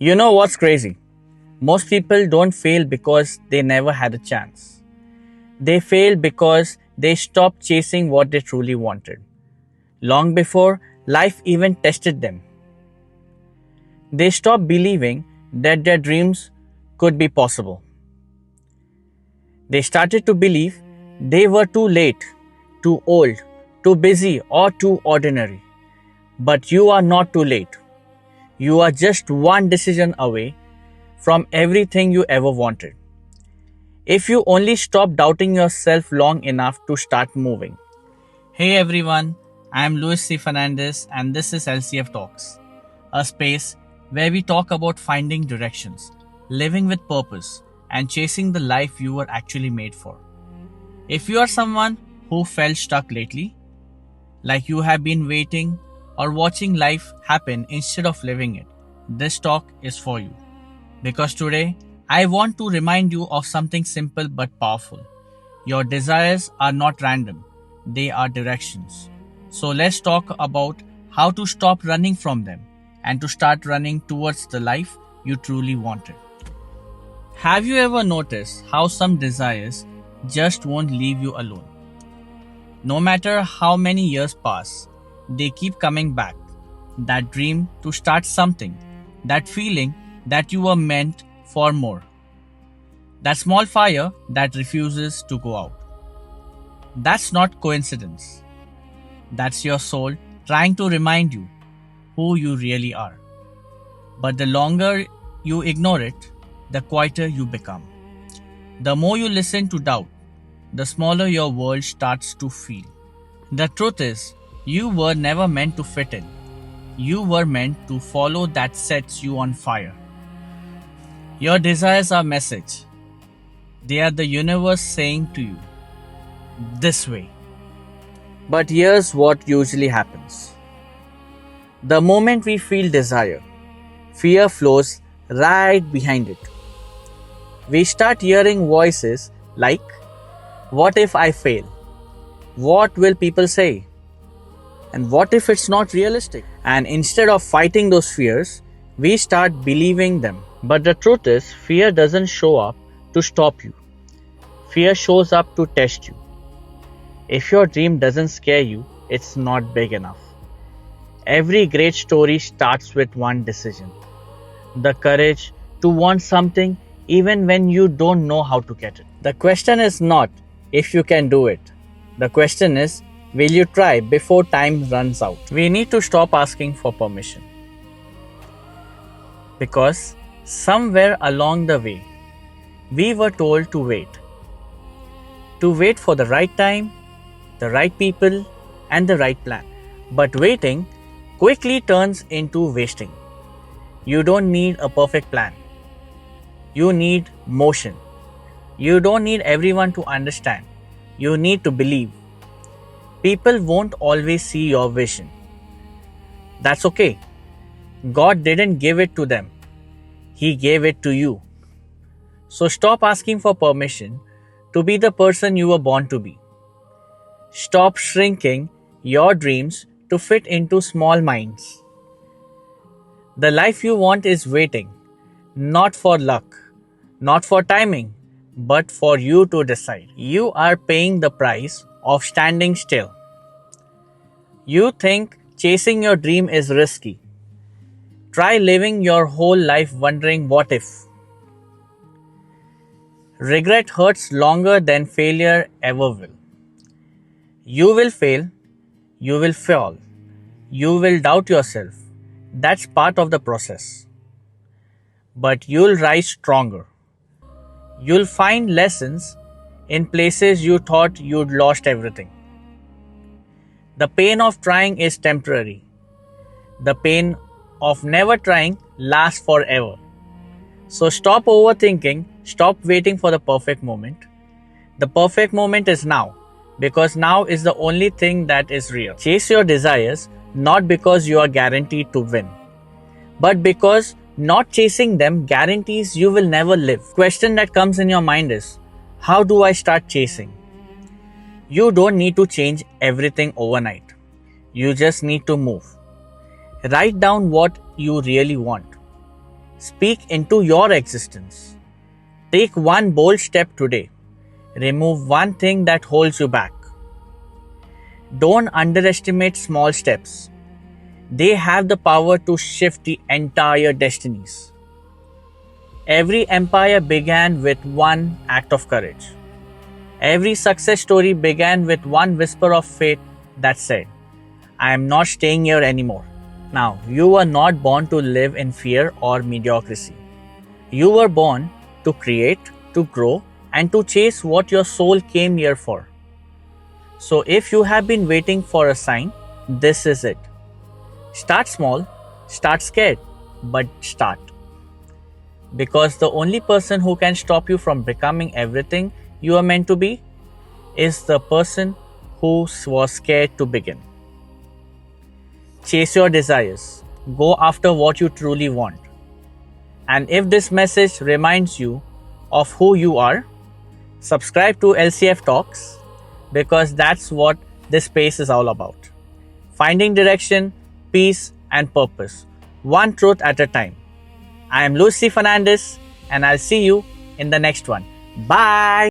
You know what's crazy? Most people don't fail because they never had a chance. They fail because they stopped chasing what they truly wanted, long before life even tested them. They stopped believing that their dreams could be possible. They started to believe they were too late, too old, too busy, or too ordinary. But you are not too late. You are just one decision away from everything you ever wanted. If you only stop doubting yourself long enough to start moving. Hey everyone, I am C Fernandes and this is LCF Talks, a space where we talk about finding directions, living with purpose, and chasing the life you were actually made for. If you are someone who felt stuck lately, like you have been waiting or watching life happen instead of living it, this talk is for you. Because today, I want to remind you of something simple but powerful. Your desires are not random, they are directions. So let's talk about how to stop running from them and to start running towards the life you truly wanted. Have you ever noticed how some desires just won't leave you alone? No matter how many years pass, they keep coming back. That dream to start something, that feeling that you were meant for more. That small fire that refuses to go out. That's not coincidence. That's your soul trying to remind you who you really are. But the longer you ignore it, the quieter you become. The more you listen to doubt, the smaller your world starts to feel. The truth is, you were never meant to fit in. You were meant to follow that sets you on fire. Your desires are message. They are the universe saying to you, this way. But here's what usually happens. The moment we feel desire, fear flows right behind it. We start hearing voices like, what if I fail? What will people say? And what if it's not realistic? And instead of fighting those fears, we start believing them. But the truth is, fear doesn't show up to stop you. Fear shows up to test you. If your dream doesn't scare you, it's not big enough. Every great story starts with one decision. The courage to want something even when you don't know how to get it. The question is not if you can do it. The question is, will you try before time runs out? We need to stop asking for permission. Because somewhere along the way, we were told to wait. To wait for the right time, the right people, and the right plan. But waiting quickly turns into wasting. You don't need a perfect plan. You need motion. You don't need everyone to understand. You need to believe. People won't always see your vision. That's okay. God didn't give it to them. He gave it to you. So stop asking for permission to be the person you were born to be. Stop shrinking your dreams to fit into small minds. The life you want is waiting, not for luck, not for timing, but for you to decide. You are paying the price of standing still. You think chasing your dream is risky. Try living your whole life wondering what if. Regret hurts longer than failure ever will. You will fail, you will fall, you will doubt yourself. That's part of the process. But you'll rise stronger. You'll find lessons in places you thought you'd lost everything. The pain of trying is temporary. The pain of never trying lasts forever. So stop overthinking, stop waiting for the perfect moment. The perfect moment is now, because now is the only thing that is real. Chase your desires not because you are guaranteed to win, but because not chasing them guarantees you will never live. Question that comes in your mind is, how do I start chasing? You don't need to change everything overnight. You just need to move. Write down what you really want. Speak into your existence. Take one bold step today. Remove one thing that holds you back. Don't underestimate small steps. They have the power to shift the entire destinies. Every empire began with one act of courage. Every success story began with one whisper of faith that said, I am not staying here anymore. Now, you were not born to live in fear or mediocrity. You were born to create, to grow, and to chase what your soul came here for. So, if you have been waiting for a sign, this is it. Start small, start scared, but start. Because the only person who can stop you from becoming everything you are meant to be is the person who was scared to begin. Chase your desires. Go after what you truly want. And if this message reminds you of who you are, subscribe to LCF Talks because that's what this space is all about. Finding direction, peace, and purpose, one truth at a time. I am C Fernandes, and I'll see you in the next one. Bye!